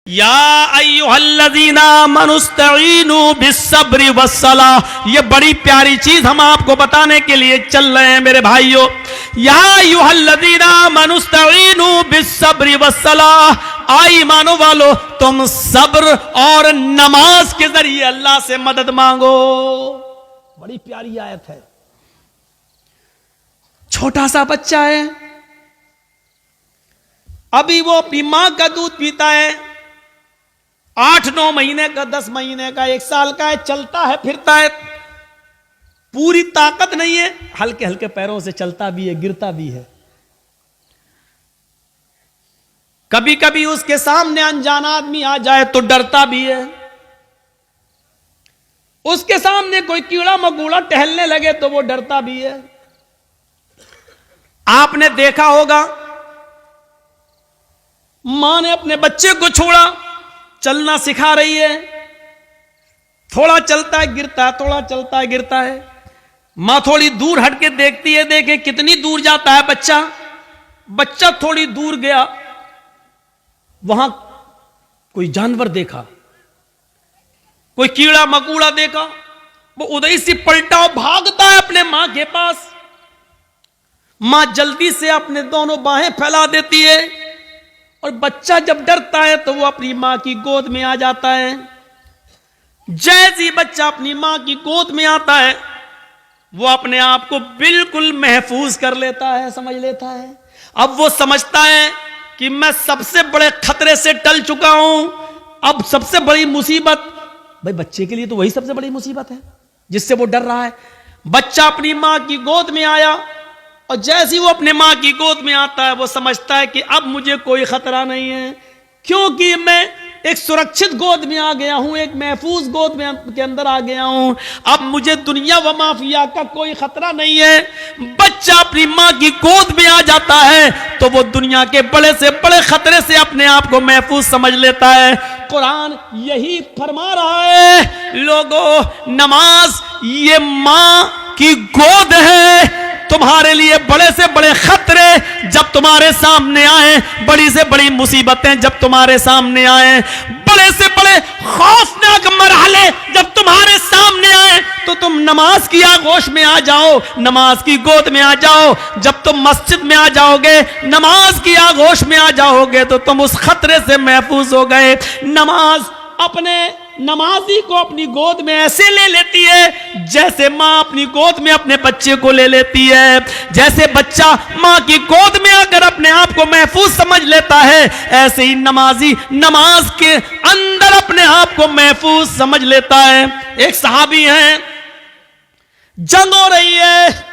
या अय्युहल्लज़ीना आमनुस्तईनु बिस्सब्रि वस्सलाह। ये बड़ी प्यारी चीज हम आपको बताने के लिए चल रहे हैं मेरे भाइयों। या अय्युहल्लज़ीना आमनुस्तईनु बिस्सब्रि वस्सलाह। आई ईमानो वालो, तुम सब्र और नमाज के जरिए अल्लाह से मदद मांगो। बड़ी प्यारी आयत है। छोटा सा बच्चा है, अभी वो अपनी मां का दूध पीता है, 8-9 महीने का, 10 महीने का, 1 साल का है, चलता है फिरता है, पूरी ताकत नहीं है, हल्के हल्के पैरों से चलता भी है, गिरता भी है। कभी कभी उसके सामने अनजान आदमी आ जाए तो डरता भी है। उसके सामने कोई कीड़ा मकोड़ा टहलने लगे तो वो डरता भी है। आपने देखा होगा, मां ने अपने बच्चे को छोड़ा, चलना सिखा रही है, थोड़ा चलता है गिरता है, थोड़ा चलता है गिरता है। मां थोड़ी दूर हटके देखती है, देखे कितनी दूर जाता है बच्चा। बच्चा थोड़ी दूर गया, वहां कोई जानवर देखा, कोई कीड़ा मकोड़ा देखा, वो उधर से पलटा और भागता है अपने मां के पास। मां जल्दी से अपने दोनों बाहें फैला देती है और बच्चा जब डरता है तो वो अपनी मां की गोद में आ जाता है। जैसे ही बच्चा अपनी मां की गोद में आता है, वो अपने आप को बिल्कुल महफूज कर लेता है, समझ लेता है। अब वो समझता है कि मैं सबसे बड़े खतरे से टल चुका हूं। अब सबसे बड़ी मुसीबत, भाई बच्चे के लिए तो वही सबसे बड़ी मुसीबत है जिससे वो डर रहा है। बच्चा अपनी मां की गोद में आया और जैसे ही वो अपने मां की गोद में आता है, वो समझता है कि अब मुझे कोई खतरा नहीं है, क्योंकि मैं एक सुरक्षित गोद में आ गया हूं, एक महफूज गोद में के अंदर आ गया हूं। अब मुझे दुनिया व माफिया का कोई खतरा नहीं है। बच्चा अपनी मां की गोद में आ जाता है तो वो दुनिया के बड़े से बड़े खतरे से अपने आप को महफूज समझ लेता है। कुरान यही फरमा रहा है, लोगों नमाज ये मां की गोद है। तुम्हारे लिए बड़े से बड़े खतरे जब तुम्हारे सामने आए, बड़ी से बड़ी मुसीबतें जब तुम्हारे सामने आए, बड़े से बड़े खौफनाक मरहले जब तुम्हारे सामने आए, तो तुम नमाज की आगोश में आ जाओ, नमाज की गोद में आ जाओ। जब तुम मस्जिद में आ जाओगे, नमाज की आगोश में आ जाओगे, तो तुम उस खतरे से महफूज हो गए। नमाज अपने नमाजी को अपनी गोद में ऐसे ले लेती है जैसे मां अपनी गोद में अपने बच्चे को ले लेती है। जैसे बच्चा मां की गोद में आकर अपने आप को महफूज समझ लेता है, ऐसे ही नमाजी नमाज के अंदर अपने आप को महफूज समझ लेता है। एक सहाबी हैं, जंग हो रही है,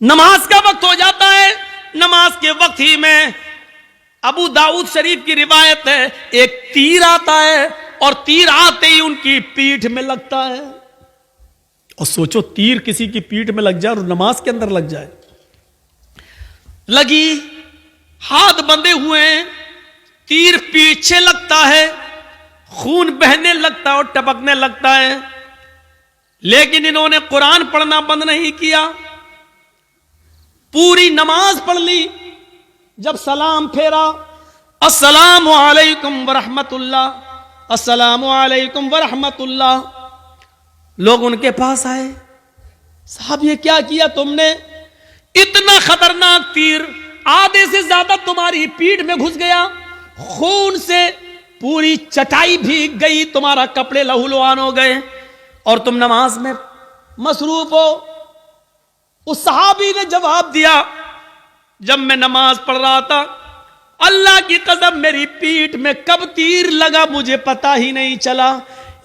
नमाज का वक्त हो जाता है। नमाज के वक्त ही में अबू दाऊद शरीफ की रिवायत है, एक तीर आता है और तीर आते ही उनकी पीठ में लगता है। और सोचो, तीर किसी की पीठ में लग जाए और नमाज के अंदर लग जाए। लगी, हाथ बंधे हुए हैं, तीर पीछे लगता है, खून बहने लगता है और टपकने लगता है। लेकिन इन्होंने कुरान पढ़ना बंद नहीं किया, पूरी नमाज पढ़ ली। जब सलाम फेरा, अस्सलामु अलैकुम वरहमतुल्लाह, अस्सलामु अलैकुम वरहमतुल्लाह, लोग उनके पास आए, साहब ये क्या किया तुमने? इतना खतरनाक तीर आधे से ज्यादा तुम्हारी पीठ में घुस गया, खून से पूरी चटाई भीग गई, तुम्हारा कपड़े लहूलुहान हो गए और तुम नमाज में मसरूफ हो। उस सहाबी ने जवाब दिया, जब मैं नमाज पढ़ रहा था, अल्लाह की कसम मेरी पीठ में कब तीर लगा मुझे पता ही नहीं चला,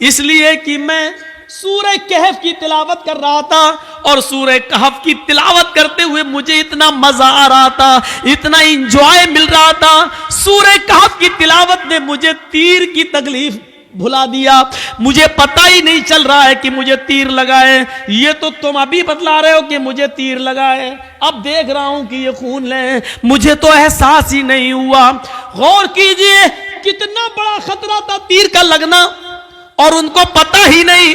इसलिए कि मैं सूरह कहफ की तिलावत कर रहा था और सूरह कहफ की तिलावत करते हुए मुझे इतना मजा आ रहा था, इतना इंजॉय मिल रहा था। सूरह कहफ की तिलावत ने मुझे तीर की तकलीफ भुला दिया, मुझे पता ही नहीं चल रहा है कि मुझे तीर लगा है। ये तो तुम अभी बतला रहे हो कि मुझे तीर लगा है, अब देख रहा हूं कि ये खून है, मुझे तो एहसास ही नहीं हुआ। गौर कीजिए, कितना बड़ा खतरा था तीर का लगना, और उनको पता ही नहीं,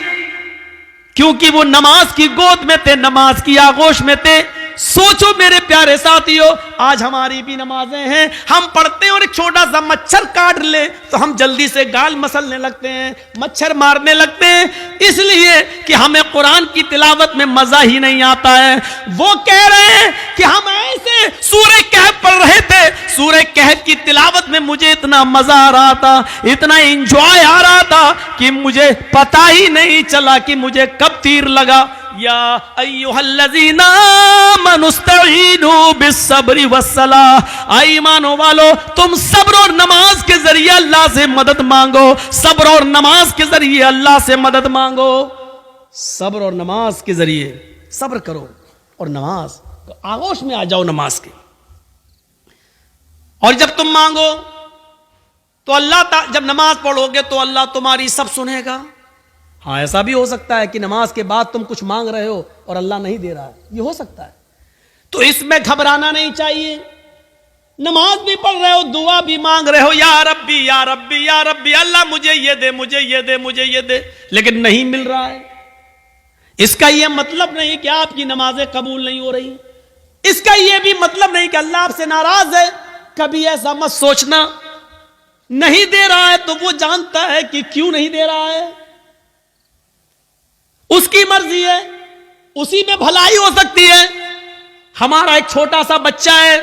क्योंकि वो नमाज की गोद में थे, नमाज की आगोश में थे। सोचो मेरे प्यारे साथियों, आज हमारी भी नमाजें हैं, हम पढ़ते हैं और एक छोटा सा मच्छर काट ले तो हम जल्दी से गाल मसलने लगते हैं, मच्छर मारने लगते हैं, इसलिए कि हमें कुरान की तिलावत में मजा ही नहीं आता है। वो कह रहे हैं कि हम ऐसे सूरह कहफ पढ़ रहे थे, सूरह कहफ की तिलावत में मुझे इतना मजा आ रहा था, इतना एंजॉय आ रहा था कि मुझे पता ही नहीं चला कि मुझे कब तीर लगा। या अय्युहल्लज़ीना आमनुस्तईनु बिस्सब्रि वस्सलाह, आई ईमानो वालो तुम सब्र और नमाज के जरिए अल्लाह से मदद मांगो, सब्र और नमाज के जरिए अल्लाह से मदद मांगो, सब्र और नमाज के जरिए सब्र करो और नमाज आगोश में आ जाओ नमाज के। और जब तुम मांगो तो अल्लाह, जब नमाज पढ़ोगे तो अल्लाह तुम्हारी सब सुनेगा। हाँ, ऐसा भी हो सकता है कि नमाज के बाद तुम कुछ मांग रहे हो और अल्लाह नहीं दे रहा है, ये हो सकता है, तो इसमें घबराना नहीं चाहिए। नमाज भी पढ़ रहे हो, दुआ भी मांग रहे हो, या रब्बी या रब्बी या रब्बी, अल्लाह मुझे ये दे, मुझे ये दे, मुझे ये दे, लेकिन नहीं मिल रहा है, इसका यह मतलब नहीं कि आपकी नमाजें कबूल नहीं हो रही, इसका यह भी मतलब नहीं कि अल्लाह आपसे नाराज है। कभी ऐसा मत सोचना। नहीं दे रहा है तो वो जानता है कि क्यों नहीं दे रहा है, उसकी मर्जी है, उसी में भलाई हो सकती है। हमारा एक छोटा सा बच्चा है,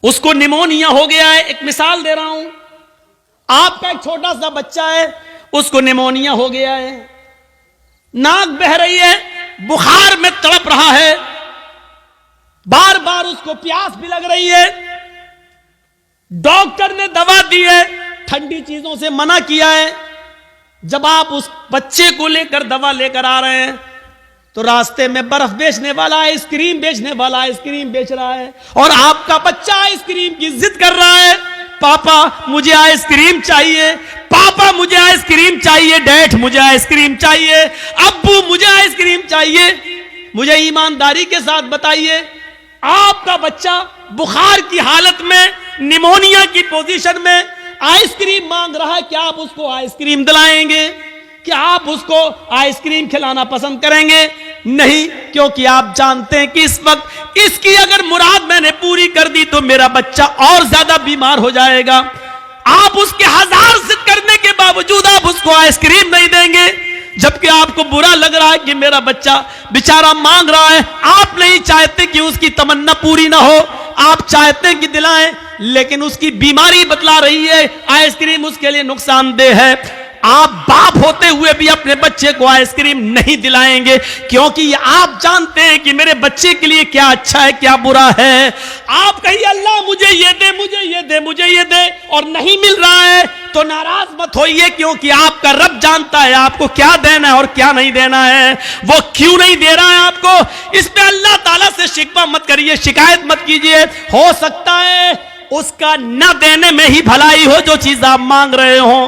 उसको निमोनिया हो गया है, एक मिसाल दे रहा हूं, आपका एक छोटा सा बच्चा है, उसको निमोनिया हो गया है, नाक बह रही है, बुखार में तड़प रहा है, बार बार उसको प्यास भी लग रही है, डॉक्टर ने दवा दी है, ठंडी चीजों से मना किया है। जब आप उस बच्चे को लेकर दवा लेकर आ रहे हैं तो रास्ते में बर्फ बेचने वाला आइसक्रीम बेचने वाला आइसक्रीम बेच रहा है और आपका बच्चा आइसक्रीम की जिद कर रहा है, पापा मुझे आइसक्रीम चाहिए, पापा मुझे आइसक्रीम चाहिए, डैड मुझे आइसक्रीम चाहिए, अब्बू मुझे आइसक्रीम चाहिए। मुझे ईमानदारी के साथ बताइए, आपका बच्चा बुखार की हालत में, निमोनिया की पोजीशन में आइसक्रीम मांग रहा है, क्या आप उसको आइसक्रीम दिलाएंगे? क्या आप उसको आइसक्रीम खिलाना पसंद करेंगे? नहीं, क्योंकि आप जानते हैं कि इस वक्त इसकी अगर मुराद मैंने पूरी कर दी तो मेरा बच्चा और ज्यादा बीमार हो जाएगा। आप उसके हजार जिद करने के बावजूद आप उसको आइसक्रीम नहीं देंगे, जबकि आपको बुरा लग रहा है कि मेरा बच्चा बेचारा मांग रहा है। आप नहीं चाहते कि उसकी तमन्ना पूरी ना हो, आप चाहते हैं कि दिलाएं, लेकिन उसकी बीमारी बतला रही है आइसक्रीम उसके लिए नुकसानदेह है। आप बाप होते हुए भी अपने बच्चे को आइसक्रीम नहीं दिलाएंगे, क्योंकि आप जानते हैं कि मेरे बच्चे के लिए क्या अच्छा है क्या बुरा है। आप कहिए अल्लाह मुझे ये दे, मुझे ये दे, मुझे ये दे, और नहीं मिल रहा है तो नाराज मत होइए, क्योंकि आपका रब जानता है आपको क्या देना है और क्या नहीं देना है, वो क्यों नहीं दे रहा है आपको। इसमें अल्लाह ताला से शिकवा मत करिए, शिकायत मत कीजिए। हो सकता है उसका न देने में ही भलाई हो जो चीज आप मांग रहे हो।